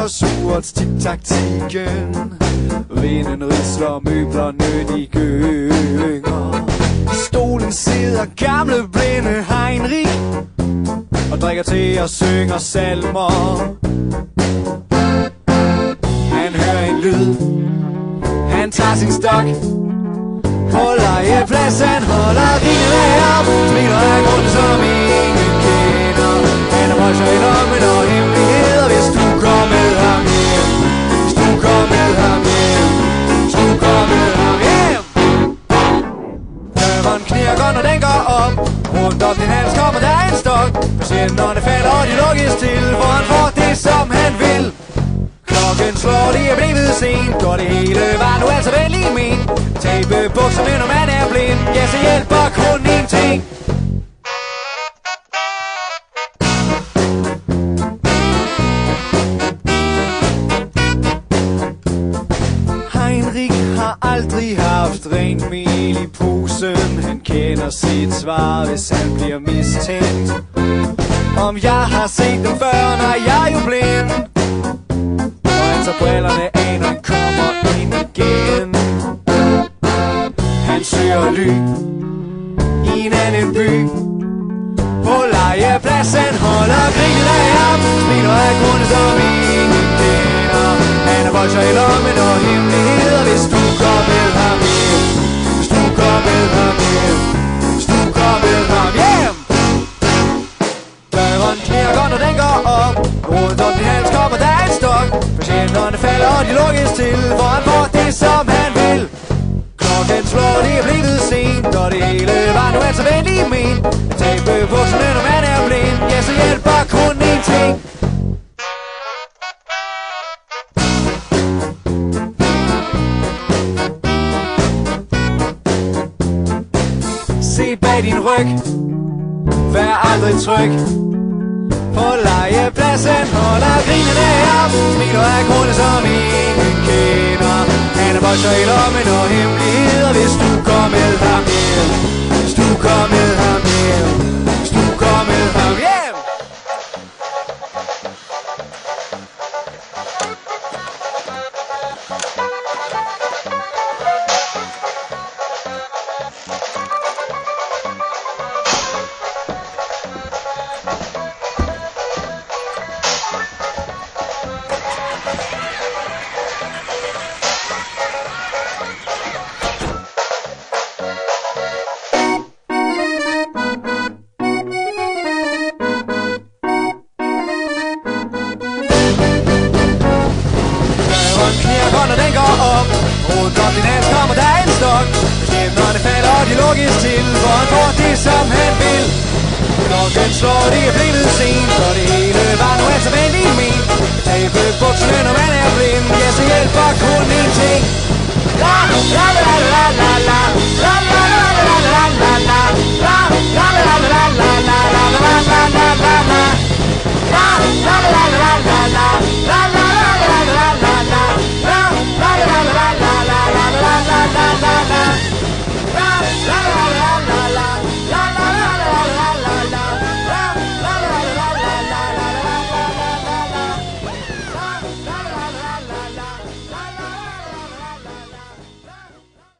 og surt tic-tac-tikken. Vinden risler møblerne, de gynger. I stolen sidder gamle blinde Heinrich og drikker te og synger salmer. Han hører en lyd, han tager sin stok, holder i plads, han holder ringene op, smiler af grunden som ingen kender. Han er bolcher i lommen og hemmeligheder, hvis du går med ham hjem. Hvis du går med ham hjem. Hvis du går med ham hjem. Døren knirker, når den går op. Rundt om din hals kommer der en stok. Patienterne falder og de lukkes til, for han får det som han vil. Klokken slår, det er blevet sent, og det hele var nu altså venlig ment. Tabe bukserne, når man er blind, ja, så hjælper kun én ting. Heinrich har aldrig haft rent mel i posen. Han kender sit svar, hvis han bliver mistænkt. Om jeg har set dem før, nej, jeg er jo blind. Så brillerne af, når han kommer ind igen. Han søger ly i en anden by. På legepladsen holder grillene op, smiler af grunde som ingen kender. Han er bolcher i lommen og hemmeligheder, hvis du går med ham hjem. Hvis du går med ham hjem. Hvis du går med ham hjem. Døren knirker, når den går op. Rundt om din hals kommer der en stok. Patienterne falder og de lukkes til, for han får det som han vil. Klokken slår, det er blevet sent, og det hele var nu altså venlig ment. At tabe bukserne, når man er blind, ja, så hjælper kun én ting. Se bag din ryg, vær aldrig tryg. På legepladsen holder grinene op, smiler af grunde som ingen kender. Han er bolcher i lommen og hemmeligheder, hvis du går med ham hjem. Hvis du går med ham hjem. Hvis du går med ham hjem. Knirker, når den går op. Rundt om din hals kommer der en stok. Patienterne falder og de lukkes til, for han får det som han vil. Klokken slår, det er blevet sent, og det hele var nu altså venlig ment. Tabe bukserne, når man er blind, ja, så hjælper kun én ting. La la la la la la la la.